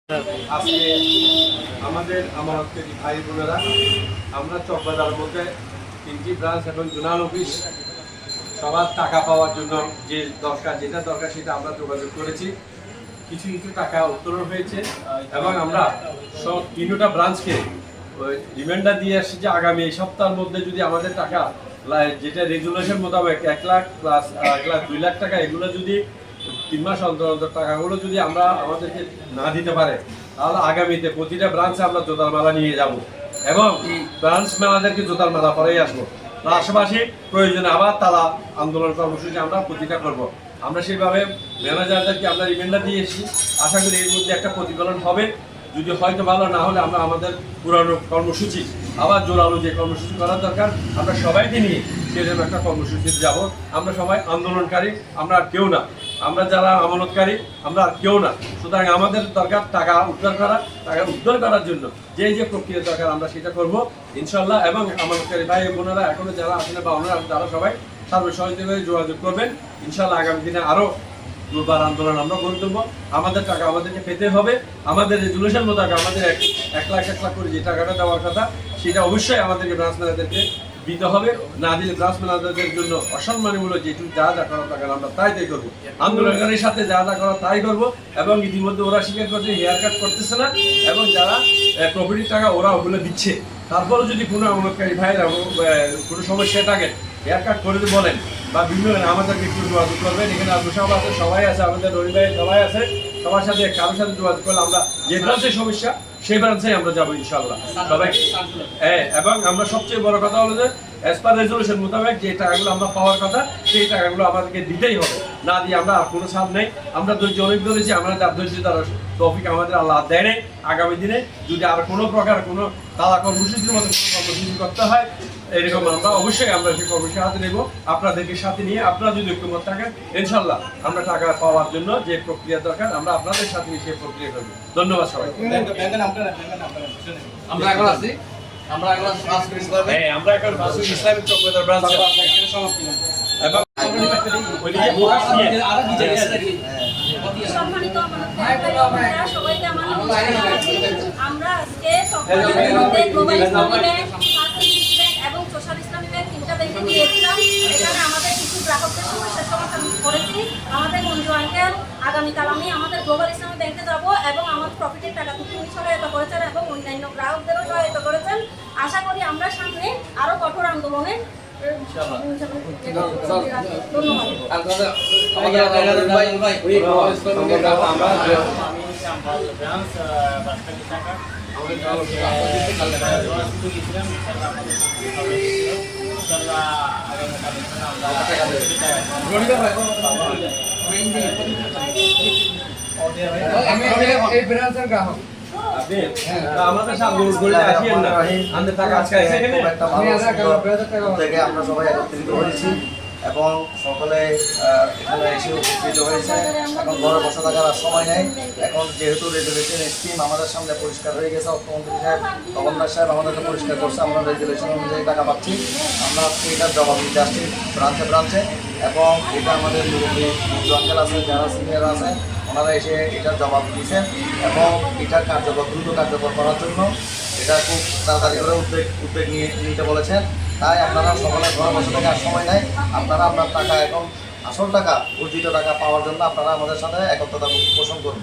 আজকে আমাদের আমানতকারী ভাই বোনেরা আমরা চকবাজারের মধ্যে 3টি ব্রাঞ্চ এবং জোনাল অফিস সবার টাকা পাওয়ার জন্য যে যেটা দরকার সেটা আমরা যোগাযোগ করেছি। কিছু কিছু টাকা উত্তোলন হয়েছে এবং আমরা সব 3টা ব্রাঞ্চকে রিমাইন্ডার দিয়ে আসছি যে আগামী এই সপ্তাহের মধ্যে যদি আমাদের টাকা যেটা রেজুলেশন মোতাবেক 1 লাখ প্লাস 1 লাখ 2 লাখ টাকা এগুলো যদি 3 মাস অন্তর অন্তর টাকাগুলো যদি আমরা আমাদেরকে না দিতে পারে তাহলে আগামীতে প্রতিটা ব্রাঞ্চে আমরা জোতার মালা নিয়ে যাব এবং ব্রাঞ্চ মেলাদেরকে জোতার মালা পরেই আসবো। পাশাপাশি প্রয়োজনে আবার তারা আন্দোলন কর্মসূচি আমরা প্রতিটা করব। আমরা সেইভাবে ম্যানেজারদেরকে আমরা রিমাইন্ডার দিয়ে এসেছি। আশা করি এর মধ্যে একটা প্রতিফলন হবে। যদি হয়তো ভালো না হলে আমরা আমাদের পুরানো কর্মসূচি আবার জোরালো যে কর্মসূচি করার দরকার আমরা সবাইকে নিয়ে সেরকম একটা কর্মসূচিতে যাব। আমরা সবাই আন্দোলনকারী, আমরা আর কেউ না। আমরা যারা আমানতকারী আমরা আর কেউ না। সুতরাং আমাদের দরকার টাকা উদ্ধার করার জন্য যে প্রক্রিয়া দরকার আমরা সেটা করব ইনশাল্লাহ। এবং আমানতকারী ভাই বোনেরা এখনো যারা আসলে বা ওনারা যারা সবাই সর্বসহযোগিতায় যোগাযোগ করবেন ইনশাল্লাহ। আগামী দিনে আরও দুর্বার আন্দোলন আমরা গড়ে তুলব। আমাদের টাকা আমাদেরকে পেতে হবে। আমাদের রেজুলেশন মোতাবেক আমাদের 1 লাখ করে যে টাকাটা দেওয়ার কথা সেটা অবশ্যই আমাদেরকে ব্রাঞ্চ ম্যানেজারদেরকে দিতে হবে। না দিলে ব্রাঞ্চ ম্যানেজারদের জন্য অসম্মানীমূলক যেটুকু যা করার টাকা আমরা তাই করবো। আন্দোলনকারীর সাথে যা করার তাই করবো। এবং ইতিমধ্যে ওরা স্বীকার করছে হেয়ার কাট করতেছে না এবং যারা প্রফিটের টাকা ওরা ওগুলো দিচ্ছে। তারপরেও যদি কোনো আমানতকারী ভাইয়েরা কোনো সমস্যা থাকে হেয়ার কাট করে বলেন বা বিভিন্ন আমাদেরকে একটু যোগাযোগ করবেন। এখানে আব্দুল সাহেব আছে, সবাই আছে, আমাদের রবি ভাই সবাই আছে। সবার সাথে কারোর সাথে যোগাযোগ করলে আমরা যে ব্রাঞ্চের সমস্যা সেই ব্রাঞ্চে আমরা যাবো ইনশাল্লাহ সবাই। এবং আমরা সবচেয়ে বড় কথা হলো যে অ্যাজ পার রেজুলেশন মোতাবেক যে টাকাগুলো আমরা পাওয়ার কথা সেই টাকাগুলো আমাদেরকে দিতেই হবে। না দিয়ে আমরা আর কোনো ছাড় নেই। আমরা ধৈর্য অনেক ধরেছি, আমরা তার ধৈর্য তার তৌফিক আমাদের আল্লাহ দেয় নেই। আগামী দিনে যদি আর কোনো প্রকার কোনো তালা কর্মসূচির মতো কোনো কর্মসূচি করতে হয় এরকম আমরা অবশ্যই আমরা সেই কর্মসূচি হাতে নেব। আপনাদেরকে সাথে নিয়ে আপনারা যদি ঐক্যমত থাকেন ইনশাল্লাহ আমরা টাকা পাওয়ার জন্য যে প্রক্রিয়া দরকার আমরা আপনাদের সাথে নিয়ে সেই প্রক্রিয়া করব। ধন্যবাদ সবাই। আমরা এখন আছি আমরা এখন মাসুদ ইসলামিক চকবাজার ব্রাঞ্চে এবং সম্মানিত সবাইকে আমার আমরা আজকে গ্লোবাল ইসলামী ব্যাংক, এবং সোশ্যাল ইসলামী ব্যাংক 3টা ব্যাংকে গিয়েছিলাম। এখানে আমাদের কিছু গ্রাহকদের সমস্যার সমাধান করেছি। আমাদের মঞ্জু আঙ্কেল আগামীকাল আমি আমাদের গ্লোবাল ইসলামী ব্যাংকে যাব এবং আমার প্রফিটের টাকা তিনি সহায়তা করেছেন এবং অন্যান্য গ্রাহকদেরও সহায়তা করেছেন। আশা করি আমরা সামনে আরো কঠোর আন্দোলনে আমাদের আমরা সবাই একত্রিত হয়েছি এবং সকলে এখানে এসে উপস্থিত হয়েছে। এখন ঘরে বসে থাকার আর সময় নেই। এখন যেহেতু রেজুলেশন স্কিম আমাদের সামনে পরিষ্কার হয়ে গেছে, অর্থমন্ত্রী সাহেব গভর্নর সাহেব আমাদেরকে পরিষ্কার করছে, আমরা রেজুলেশন অনুযায়ী টাকা পাচ্ছি। আমরা আজকে এটার জবাব দিতে আসছি ব্রাঞ্চে এবং এটা আমাদের মুরব্বী অঞ্চল আছে, যারা সিনিয়র আছে ওনারা এসে এটার জবাব দিয়েছেন এবং এটা দ্রুত কার্যকর করার জন্য এটা খুব তাড়াতাড়ি করে উদ্যোগ নিতে বলেছেন। তাই আপনারা সকলে ঘরে বসে থাকার সময় নেই। আপনারা আপনার টাকা এখন আসল টাকা অর্জিত টাকা পাওয়ার জন্য আপনারা আমাদের সাথে একত্রতা পোষণ করুন।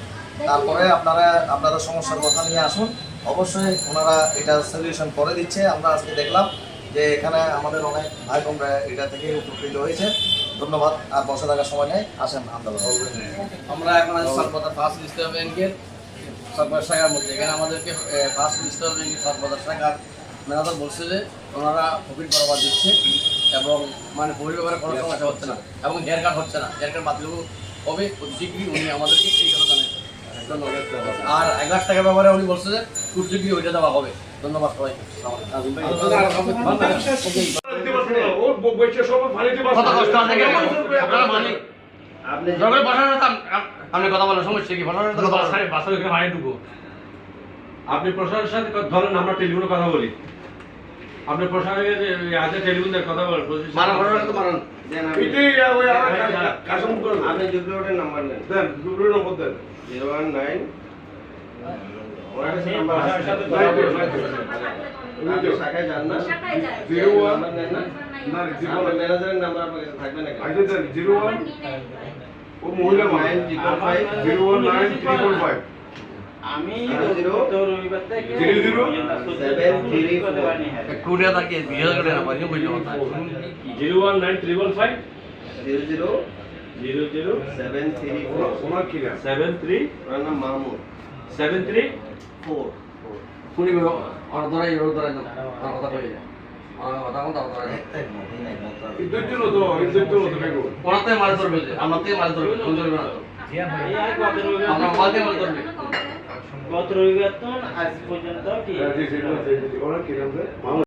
তারপরে আপনারা আপনাদের সমস্যার কথা নিয়ে আসুন। অবশ্যই ওনারা এটা সলিউশন করে দিচ্ছে। আমরা আজকে দেখলাম যে এখানে আমাদের অনেক ভাই বোনরা এটা থেকে উপকৃত হয়েছে। ধন্যবাদ। আর বসে থাকার সময় নেই, আসেন আমরা এখন আছি সর্বদা ফার্স্ট ইসলাম ব্যাংকের সর্বদা শাখার মধ্যে। এখানে আমাদেরকে ফার্স্ট ইসলাম ব্যাংকের সর্বদা শাখার ম্যানেজার বলছে যে ওনারা প্রফিট বরাবর দিচ্ছে এবং মানে প্রফিট ব্যাপারে কোনো সমস্যা হচ্ছে না এবং হেয়ার কাট হচ্ছে না। হেয়ার কাট বাতিল হবে অতি শীঘ্রই। উনি আমাদেরকে এই কথা জানিয়েছেন। আর 1 লাখ টাকার ব্যাপারে উনি বলছে যে খুব শীঘ্রই ওইটা দেওয়া হবে। ধন্যবাদ সবাইকে। আপনি কথা বলার সমস্যা কি? আপনি প্রশাসনের সাথে ধরেন আমরা টেলিফোনে কথা বলি, আপনি প্রশাসনের হাতে টেলিফোন দিয়ে কথা বলেন। আপনি ডুপ্লিকেটের নাম্বার নেন, দেন ডুপ্লিকেট নম্বর দেন 019 ওনার কাছে নাম্বার আছে আপনি শাখায় যান না শাখায় যায়। নাম্বার নেন না আমার ম্যানেজারের নাম্বার আপনার কাছে থাকবে না কেন? নাম্বার নিয়ে নেয়। ও মহিলা 955 019 আমি 00 তো রবিবার থেকে 00 734 কুড়িয়া থাকে বিশেষ করে না বাকি বুঝলো 01955 00 00 734 ওনার কি নাম 73 ওনার নাম মাহমুদ 73 4 কুড়ি অনেক ধরে এই ধরে কথা কয়ে যায় কথা কথা ধরে ইদ্যুৎ তো বেগো ওনাতে মাছ ধরবে আমার থেকে মাছ ধরবে কোন ধরবে না এই গত রবিবার আমরা মাঝে মাছ ধরবে গত রবিবার তো আজ পর্যন্ত কি ওনার কি নাম